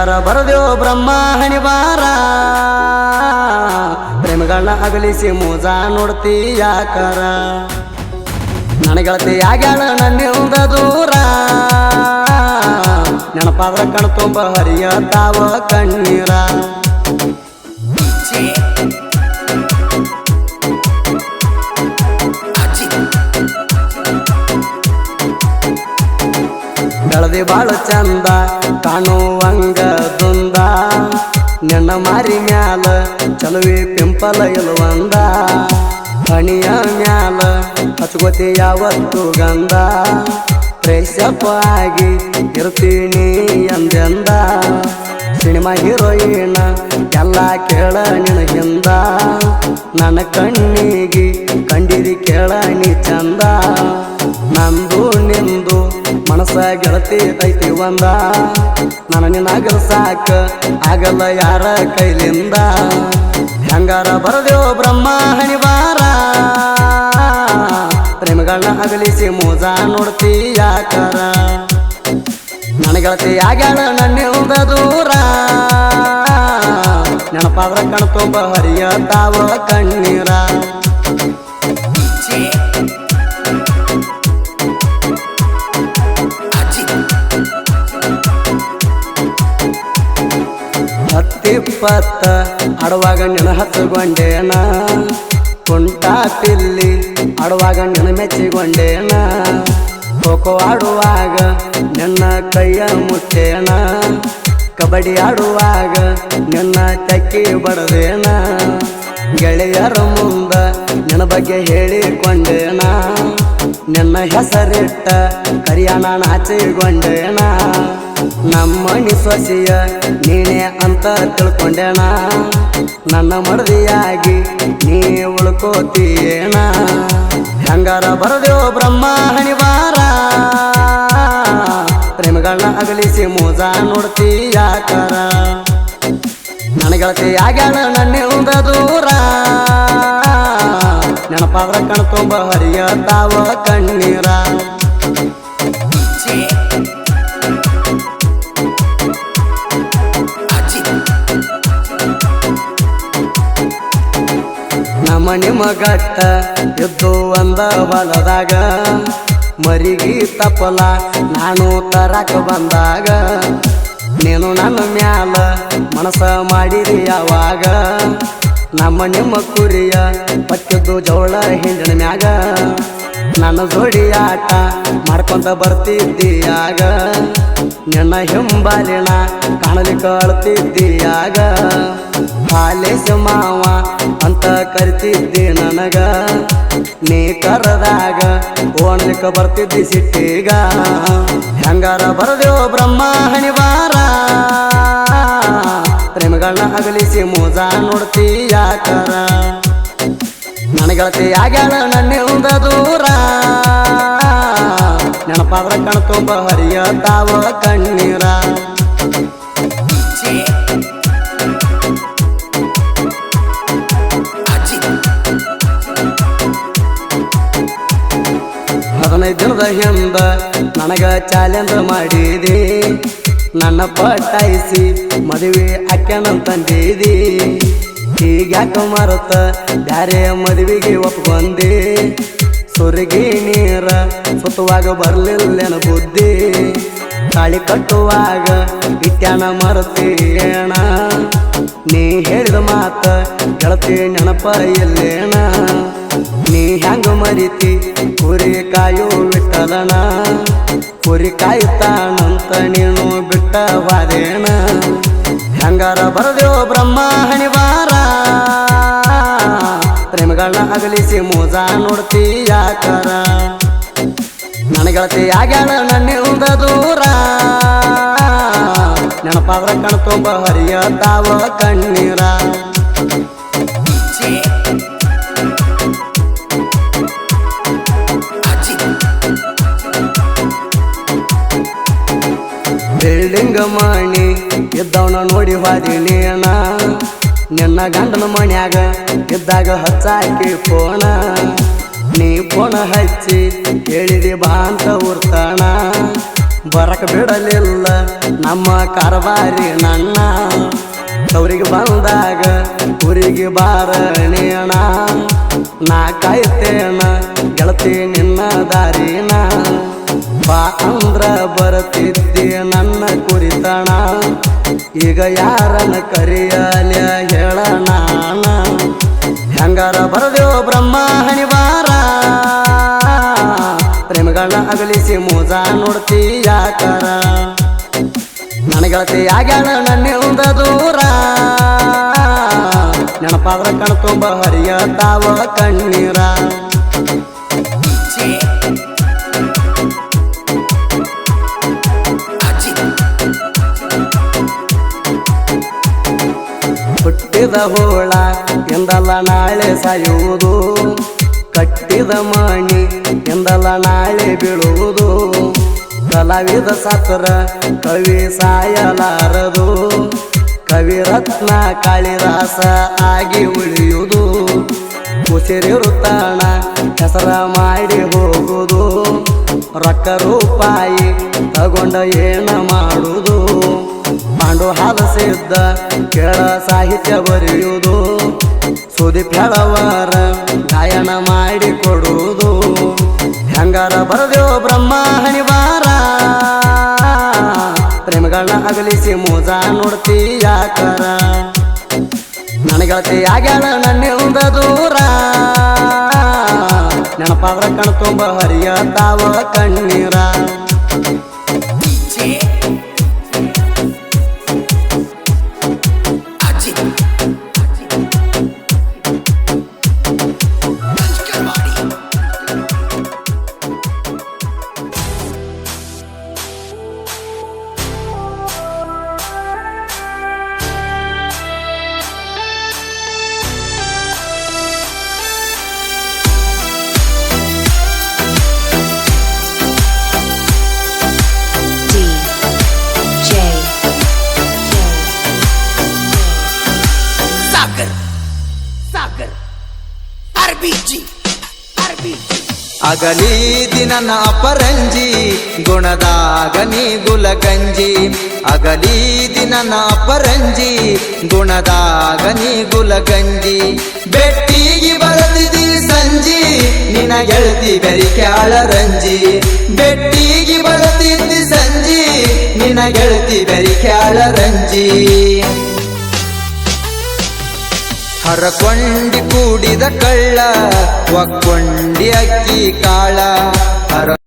ಹೆಂಗಾರ ಬರದೇವು ಬ್ರಹ್ಮ ಹಣಿವಾರ ಪ್ರೇಮಗಳನ್ನ ಅಗಲಿಸಿ ಮೋಜ ನೋಡ್ತಿ ಯಾಕಾರ ನನಗಳತೆ ಆಗ್ಯಾಳ ನನ್ನಿಂದ ದೂರ ನೆನಪಾದ್ರ ಕಣ್ ತುಂಬ ಹರಿಯತಾವ ಕಣ್ಣೀರ ಬೆಳದಿ ಬಾಳ ಚಂದ ಕಾಣುವಂಗ ದುಂದ ನಿನ್ನ ಮಾರಿ ಮ್ಯಾಲ ಚಲುವಿ ಪಿಂಪಲ ಇಲ್ವಂದ ಹಣಿಯ ಮ್ಯಾಲ ಹಚ್ಕೋತಿ ಯಾವತ್ತು ಗಂಧ ಫ್ರೆಶಪ್ ಆಗಿ ಇರ್ತೀನಿ ಎಂದೆಂದ ಸಿನಿಮಾ ಹೀರೋಯಿನ್ ಎಲ್ಲ ಕೇಳ ನಿನ್ನ ಹಿಂದ ನನ್ನ ಕಣ್ಣಿಗೆ ಕಂಡಿದಿ ಕೇಳ ನೀ ಚಂದ ನಂದು ನಿಂದು ಮನಸ್ಸ ಗೆಳತಿ ಐತಿ ಒಂದ ನನ್ನ ನಿನ್ನಾಗರ ಸಾಕ ಆಗಲ್ಲ ಯಾರ ಕೈಲಿಂದ ಹೆಂಗಾರ ಬರದೇವು ಬ್ರಹ್ಮ ಹಣಿವಾರ ಪ್ರೇಮಗಳನ್ನ ಅಗಲಿಸಿ ಮೋಜ ನೋಡ್ತಿ ಯಾಕಾರ ನನಗಳತೆ ಆಗ್ಯಾಳ ನನ್ನಿಂದ ದೂರ ನೆನಪಾದ್ರ ಕಣ್ ತುಂಬ ಹರಿಯತಾವ ಕಣ್ಣೀರ ಹತ್ತಿಪ್ಪತ್ತ ಆಡುವಾಗ ನಿನ್ನ ಹತ್ತುಗೊಂಡೇನ ಕುಂಟಾ ಪಿಲ್ಲಿ ಆಡುವಾಗ ನಿನ್ನ ಮೆಚ್ಚಿಗೊಂಡೇನ ಖೋಖೋ ಆಡುವಾಗ ನಿನ್ನ ಕೈಯ ಮುಟ್ಟೇನ ಕಬಡ್ಡಿ ಆಡುವಾಗ ನಿನ್ನ ತೆಕ್ಕಿ ಬಡದೇನ ಗೆಳೆಯರ ಮುಂದ ನಿನ್ನ ಬಗ್ಗೆ ಹೇಳಿಕೊಂಡೇನ ನಿನ್ನ ಹೆಸರಿಟ್ಟ ಕರಿಯಾಣ ನಾಚಿಗೊಂಡೇನ ನಮ್ಮನಿ ಸೊಸೆಯ ನೀನೇ ಅಂತ ತಿಳ್ಕೊಂಡೇಣ ನನ್ನ ಮಡದಿಯಾಗಿ ನೀ ಉಳ್ಕೋತೀಯೇಣ ಹೆಂಗಾರ ಬರದೇವು ಬ್ರಹ್ಮ ಹಣಿವಾರ ಪ್ರೇಮಗಳನ್ನ ಅಗಲಿಸಿ ಮೋಜ ನೋಡ್ತಿ ಯಾಕಾರ ನನಗಳತೆ ಆಗ್ಯಾಳ ನನ್ನಿಂದ ದೂರ ನೆನಪಾದ್ರ ಕಣ್ ತುಂಬ ಹರಿಯತಾವ ಕಣ್ಣೀರ ನಮ್ಮ ನಿಮ್ಮ ಗಟ್ಟ ಎದ್ದು ಒಂದ ಹೊಲದಾಗ ಮರಿಗಿ ತಪ್ಪಲ ನಾನು ತರಕ ಬಂದಾಗ ನೀನು ನನ್ನ ಮ್ಯಾಲ ಮನಸ ಮಾಡಿರಿ ಯಾವಾಗ ನಮ್ಮ ನಿಮ್ಮ ಕುರಿಯ ಪಟ್ಟಿದ್ದು ಜೋಳ ಹಿಂಡಿನ ಮ್ಯಾಗ ನನ್ನ ಜೋಡಿ ಆಟ ಮಾಡ್ಕೊಂತ ಬರ್ತಿದ್ದೀಯಾಗ ನಿನ್ನ ಹಿಂಬಾಲಿನ ಕಾಣಲಿಕ್ಕೆ ಅಳ್ತಿದ್ದೀಯಾಗ ಹಾಲೇಶ ಮಾವ ಅಂತ ಕರಿತಿದ್ದಿ ನನಗ ನೀ ಕರದಾಗ ಓಣ್ಲಿಕ್ಕ ಬರ್ತಿದ್ದಿ ಸಿಟ್ಟಿಗ ಹೆಂಗಾರ ಬರದೇವು ಬ್ರಹ್ಮ ಹಣಿವಾರ ಪ್ರೇಮಗಳನ್ನ ಅಗಲಿಸಿ ಮೋಜ ನೋಡ್ತಿ ಯಾಕಾರ ನನಗಳತೆ ಆಗ್ಯಾಳ ನನ್ನಿಂದ ದೂರ ನೆನಪಾದ್ರ ಕಣ್ ತುಂಬ ಹರಿಯತಾವ ಕಣ್ಣೀರ ಹದಿನೈದು ದಿನದ ಹಿಂದ ನನಗ ಚಾಲೆಂಜ್ ಮಾಡಿದಿ ನನ್ನ ಪಟಾಯಿಸಿ ಮದುವೆ ಅಕ್ಕನಂತಂದಿದಿ ಹೀಗ್ಯಾಕ ಮರತ ಬ್ಯಾರೆ ಮದುವೆಗೆ ಒಪ್ಕೊಂಡಿ ಸುರಗಿ ನೀರ ಸುತ್ತುವಾಗ ಬರ್ಲಿಲ್ಲೇನ ಬುದ್ಧಿ ತಾಳಿ ಕಟ್ಟುವಾಗ ಇಟ್ಯಾನ ಮರತೇಣ ನೀ ಹೇಳಿದ ಮಾತ ಗೆಳತಿ ನೆನಪ ಎಲ್ಲೇಣ ನೀ ಹೆಂಗ ಮರಿತಿ ಕುರಿ ಕಾಯೋ ಬಿಟ್ಟಲನ ಕುರಿ ಕಾಯ್ತಾನಂತ ನೀನು ಬಿಟ್ಟವಾದೇನ ಹೆಂಗಾರ ಬರದೇವು ಬ್ರಹ್ಮ ಹಣಿವಾರ ಪ್ರೇಮಗಳನ್ನ ಅಗಲಿಸಿ ಮೋಜ ನೋಡ್ತಿ ಯಾಕಾರ ನನಗಳತೆ ಆಗ್ಯಾಳ ನನ್ನಿಂದ ದೂರ ನೆನಪಾದ್ರ ಕಣ್ ತುಂಬ ಹರಿಯತಾವ ಕಣ್ಣೀರ ಬಿಲ್ಡಿಂಗ್ ಮಣಿ ಇದ್ದವನ ನೋಡಿ ಹೋದಿನೇನ ನಿನ್ನ ಗಂಡನ ಮನ್ಯಾಗ ಇದ್ದಾಗ ಹಚ್ಚಾಕಿ ಫೋನ ನೀ ಫೋನ ಹಚ್ಚಿ ಹೇಳಿದಿ ಬಾ ಅಂತ ಉರ್ತಾಣ ಬರಕ ಬಿಡಲಿಲ್ಲ ನಮ್ಮ ಕಾರವಾರಿ ನನ್ನ ತವರಿಗೆ ಬಂದಾಗ ಊರಿಗೆ ಬಾರಣೇಣ ನಾ ಕಾಯ್ತೇಣ ಗೆಳತಿ ನಿನ್ನ ದಾರಿನ ಬಾ ಅಂದ್ರ ಬರತಿದ್ದೆ ನನ್ನ ಕುರಿತಣ ಈಗ ಯಾರನ್ನ ಕರೆಯಲ ಹೇಳ ನಾನ ಹೆಂಗಾರ ಬರದೇವ ಬ್ರಹ್ಮ ಹಣಿವಾರ ಪ್ರೇಮಗಳನ್ನ ಅಗಲಿಸಿ ಮೋಜ ನೋಡ್ತಿ ಯಾಕಾರ ನನ್ನ ಗೆಳತಿ ಆಗ್ಯಾಳ ನನ್ನಿಂದ ದೂರ ನೆನಪಾದ್ರ ಕಣ್ ತುಂಬ ಹರಿಯ ತಾವ ಕಣ್ಣೀರ ಹುಟ್ಟಿದ ಹೋಳ ಎಂದಲ್ಲ ನಾಳೆ ಸಾಯುವುದು ಕಟ್ಟಿದ ಮಣಿ ಎಂದಲ್ಲ ನಾಳೆ ಬೀಳುವುದು ಕಲಾವಿದ ಸತ್ರ ಕವಿ ಸಾಯಲಾರದು ಕವಿರತ್ನ ಕಾಳಿದಾಸ ಆಗಿ ಉಳಿಯುವುದು ಉಸಿರಿರುತ್ತಾಣ ಹೆಸರ ಮಾಡಿ ಹೋಗುವುದು ರೊಕ್ಕ ರೂಪಾಯಿ ತಗೊಂಡ ಏನ ಮಾಡುವುದು ಪಾಂಡು ಹಾಲಸಿದ್ದ ಕೇಳ ಸಾಹಿತ್ಯ ಬರೆಯುವುದು ಸುದೀಪ್ ಹೇಳವರ ಗಾಯನ ಮಾಡಿ ಕೊಡುವುದು ಹೆಂಗಾರ ಬರದೇವ ಬ್ರಹ್ಮ ಹಣಿವಾರ ಪ್ರೇಮಗಳನ್ನ ಅಗಲಿಸಿ ಮೋಜ ನೋಡ್ತಿ ಯಾಕಾರ ನನ್ನ ಗೆಳತಿ ಆಗ್ಯಾಳ ನನ್ನಿಂದ ದೂರ ನೆನಪಾದ್ರ ಕಣ್ ತುಂಬ ಹರಿಯ ತಾವ ಕಣ್ಣೀರ ಅಗಲಿ ದಿನನ ಅಪರಂಜಿ ಗುಣದಾಗ ನೀ ಗುಲಗಂಜಿ ಅಗಲಿ ದಿನನ ಅಪರಂಜಿ ಗುಣದಾಗ ನೀ ಗುಲಗಂಜಿ ಬೆಟ್ಟಿಗೆ ಬರದಿದಿ ಸಂಜಿ ನಿನ ಗೆಳತಿ ಬೆರಿಕ್ಯಾಳ ರಂಜಿ ಬೆಟ್ಟಿಗೆ ಬರದಿದ್ದಿ ಸಂಜಿ ನಿನ ಗೆಳತಿ ಬೆರಿಕ್ಯಾಳ ರಂಜಿ ಹರಕೊಂಡಿ ಕೂಡಿದ ಕಳ್ಳ ಒಕ್ಕೊಂಡಿ ಅಕ್ಕಿ ಕಾಳ